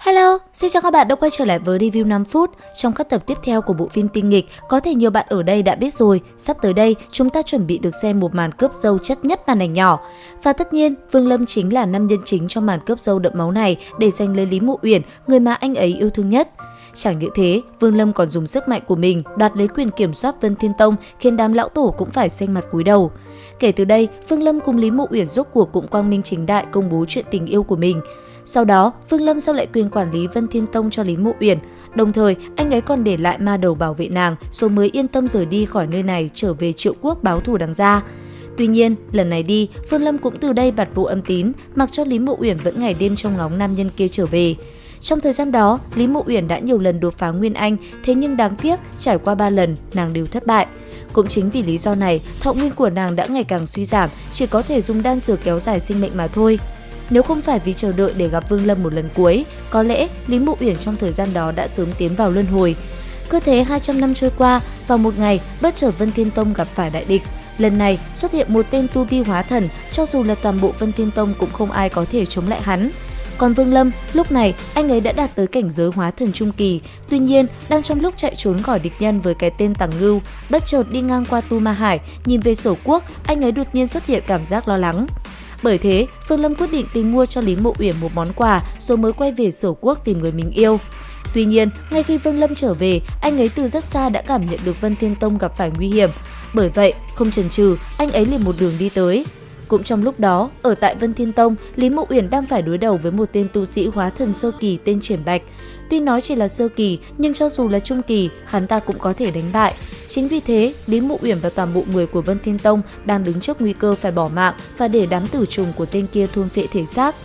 Hello, xin chào các bạn đã quay trở lại với review 5 phút. Trong các tập tiếp theo của bộ phim tinh nghịch, có thể nhiều bạn ở đây đã biết rồi, sắp tới đây chúng ta chuẩn bị được xem một màn cướp dâu chất nhất màn ảnh nhỏ. Và tất nhiên, Vương Lâm chính là nam nhân chính trong màn cướp dâu đẫm máu này để giành lấy Lý Mộ Uyển, người mà anh ấy yêu thương nhất. Chẳng những thế, Vương Lâm còn dùng sức mạnh của mình đoạt lấy quyền kiểm soát Vân Thiên Tông, khiến đám lão tổ cũng phải xanh mặt cúi đầu. Kể từ đây, Vương Lâm cùng Lý Mộ Uyển rốt cuộc cũng quang minh chính đại công bố chuyện tình yêu của mình. Sau đó, Vương Lâm giao lại quyền quản lý Vân Thiên Tông cho Lý Mộ Uyển, đồng thời anh ấy còn để lại ma đầu bảo vệ nàng, rồi mới yên tâm rời đi khỏi nơi này trở về Triệu Quốc báo thù đáng ra. Tuy nhiên, lần này đi, Vương Lâm cũng từ đây bặt vô âm tín, mặc cho Lý Mộ Uyển vẫn ngày đêm trông ngóng nam nhân kia trở về. Trong thời gian đó, Lý Mộ Uyển đã nhiều lần đột phá Nguyên Anh, thế nhưng đáng tiếc, trải qua 3 lần, nàng đều thất bại. Cũng chính vì lý do này, thọ nguyên của nàng đã ngày càng suy giảm, chỉ có thể dùng đan dược kéo dài sinh mệnh mà thôi. Nếu không phải vì chờ đợi để gặp Vương Lâm một lần cuối, có lẽ Lý Mộ Uyển trong thời gian đó đã sớm tiến vào luân hồi. Cứ thế 200 năm trôi qua, vào một ngày, bất chợt Vân Thiên Tông gặp phải đại địch. Lần này xuất hiện một tên tu vi hóa thần, cho dù là toàn bộ Vân Thiên Tông cũng không ai có thể chống lại hắn. Còn Vương Lâm, lúc này anh ấy đã đạt tới cảnh giới hóa thần trung kỳ, tuy nhiên đang trong lúc chạy trốn khỏi địch nhân với cái tên Tằng Ngưu, bất chợt đi ngang qua Tu Ma Hải, nhìn về Sở Quốc, anh ấy đột nhiên xuất hiện cảm giác lo lắng. Bởi thế, Vương Lâm quyết định tìm mua cho Lý Mộ Uyển một món quà rồi mới quay về Sở Quốc tìm người mình yêu. Tuy nhiên, ngay khi Vương Lâm trở về, anh ấy từ rất xa đã cảm nhận được Vân Thiên Tông gặp phải nguy hiểm. Bởi vậy, không chần chừ, anh ấy liền một đường đi tới. Cũng trong lúc đó, ở tại Vân Thiên Tông, Lý Mộ Uyển đang phải đối đầu với một tên tu sĩ hóa thần sơ kỳ tên Triển Bạch. Tuy nói chỉ là sơ kỳ, nhưng cho dù là trung kỳ, hắn ta cũng có thể đánh bại. Chính vì thế, Lý Mộ Uyển và toàn bộ người của Vân Thiên Tông đang đứng trước nguy cơ phải bỏ mạng và để đám tử trùng của tên kia thôn phệ thể xác.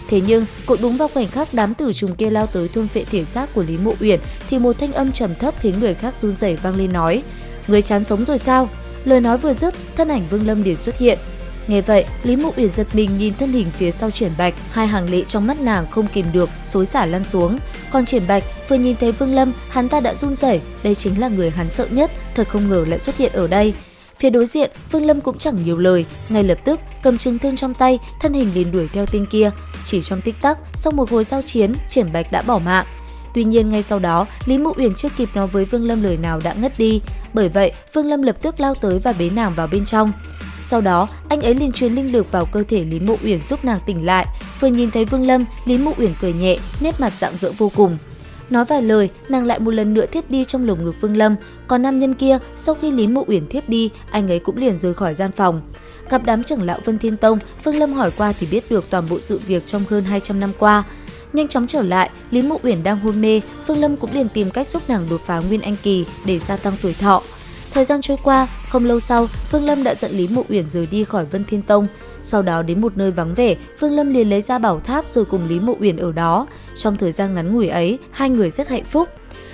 Thế nhưng, cũng đúng vào khoảnh khắc đám tử trùng kia lao tới thôn phệ thể xác của Lý Mộ Uyển, thì một thanh âm trầm thấp khiến người khác run rẩy vang lên nói: "Người chán sống rồi sao?" Lời nói vừa dứt, thân ảnh Vương Lâm liền xuất hiện. Nghe vậy, Lý Mộ Uyển giật mình nhìn thân hình phía sau Triển Bạch, hai hàng lệ trong mắt nàng không kìm được xối xả lăn xuống. Còn Triển Bạch vừa nhìn thấy Vương Lâm, hắn ta đã run rẩy, đây chính là người hắn sợ nhất, thật không ngờ lại xuất hiện ở đây. Phía đối diện, Vương Lâm cũng chẳng nhiều lời, ngay lập tức cầm trường thương trong tay, thân hình liền đuổi theo tên kia. Chỉ trong tích tắc, sau một hồi giao chiến, Triển Bạch đã bỏ mạng. Tuy nhiên ngay sau đó, Lý Mộ Uyển chưa kịp nói với Vương Lâm lời nào đã ngất đi. Bởi vậy, Vương Lâm lập tức lao tới và bế nàng vào bên trong. Sau đó, anh ấy liền truyền linh lực vào cơ thể Lý Mộ Uyển giúp nàng tỉnh lại. Vừa nhìn thấy Vương Lâm, Lý Mộ Uyển cười nhẹ, nét mặt rạng rỡ vô cùng. Nói vài lời, nàng lại một lần nữa thiếp đi trong lồng ngực Vương Lâm. Còn nam nhân kia, sau khi Lý Mộ Uyển thiếp đi, anh ấy cũng liền rời khỏi gian phòng. Gặp đám trưởng lão Vân Thiên Tông, Vương Lâm hỏi qua thì biết được toàn bộ sự việc trong hơn 200 năm qua. Nhanh chóng trở lại, Lý Mộ Uyển đang hôn mê, Vương Lâm cũng liền tìm cách giúp nàng đột phá Nguyên Anh kỳ để gia tăng tuổi thọ. Thời gian trôi qua, không lâu sau, Vương Lâm đã dẫn Lý Mộ Uyển rời đi khỏi Vân Thiên Tông. Sau đó đến một nơi vắng vẻ, Vương Lâm liền lấy ra bảo tháp rồi cùng Lý Mộ Uyển ở đó. Trong thời gian ngắn ngủi ấy, hai người rất hạnh phúc.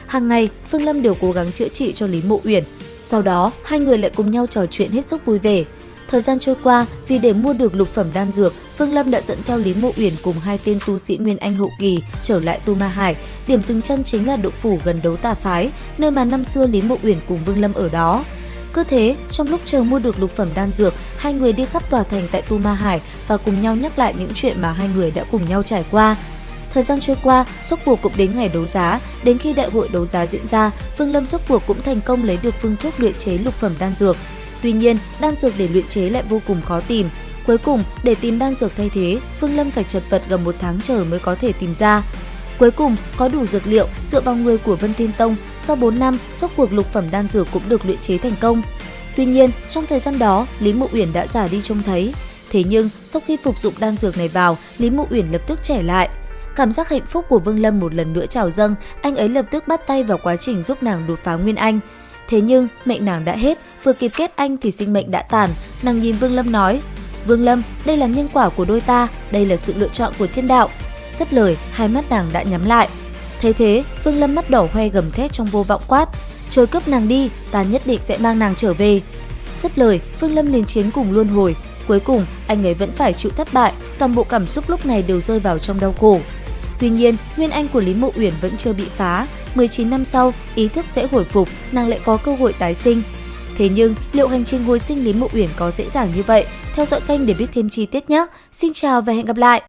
Hàng ngày, Vương Lâm đều cố gắng chữa trị cho Lý Mộ Uyển. Sau đó, hai người lại cùng nhau trò chuyện hết sức vui vẻ. Thời gian trôi qua, vì để mua được lục phẩm đan dược, Vương Lâm đã dẫn theo Lý Mộ Uyển cùng hai tên tu sĩ Nguyên Anh hậu kỳ trở lại Tu Ma Hải. Điểm dừng chân chính là động phủ gần Đấu Tà Phái, nơi mà năm xưa Lý Mộ Uyển cùng Vương Lâm ở đó. Cứ thế, trong lúc chờ mua được lục phẩm đan dược, hai người đi khắp tòa thành tại Tu Ma Hải và cùng nhau nhắc lại những chuyện mà hai người đã cùng nhau trải qua. Thời gian trôi qua, rốt cuộc cũng đến ngày đấu giá. Đến khi đại hội đấu giá diễn ra, Vương Lâm rốt cuộc cũng thành công lấy được phương thuốc luyện chế lục phẩm đan dược. Tuy nhiên, đan dược để luyện chế lại vô cùng khó tìm. Cuối cùng, để tìm đan dược thay thế, Vương Lâm phải chật vật gần 1 tháng trời mới có thể tìm ra. Cuối cùng, có đủ dược liệu, dựa vào người của Vân Thiên Tông, sau 4 năm, rốt cuộc lục phẩm đan dược cũng được luyện chế thành công. Tuy nhiên, trong thời gian đó, Lý Mộ Uyển đã già đi trông thấy. Thế nhưng, sau khi phục dụng đan dược này vào, Lý Mộ Uyển lập tức trẻ lại. Cảm giác hạnh phúc của Vương Lâm một lần nữa trào dâng, anh ấy lập tức bắt tay vào quá trình giúp nàng đột phá Nguyên Anh. Thế nhưng, mệnh nàng đã hết, vừa kịp kết anh thì sinh mệnh đã tàn. Nàng nhìn Vương Lâm nói: "Vương Lâm, đây là nhân quả của đôi ta, đây là sự lựa chọn của thiên đạo." Dứt lời, hai mắt nàng đã nhắm lại. Thấy thế, Vương Lâm mắt đỏ hoe gầm thét trong vô vọng quát: "Trời cướp nàng đi, ta nhất định sẽ mang nàng trở về." Dứt lời, Vương Lâm liền chiến cùng luân hồi. Cuối cùng, anh ấy vẫn phải chịu thất bại, toàn bộ cảm xúc lúc này đều rơi vào trong đau khổ. Tuy nhiên, Nguyên Anh của Lý Mộ Uyển vẫn chưa bị phá. 19 năm sau, ý thức sẽ hồi phục, nàng lại có cơ hội tái sinh. Thế nhưng, liệu hành trình hồi sinh Lý Mộ Uyển có dễ dàng như vậy? Theo dõi kênh để biết thêm chi tiết nhé! Xin chào và hẹn gặp lại!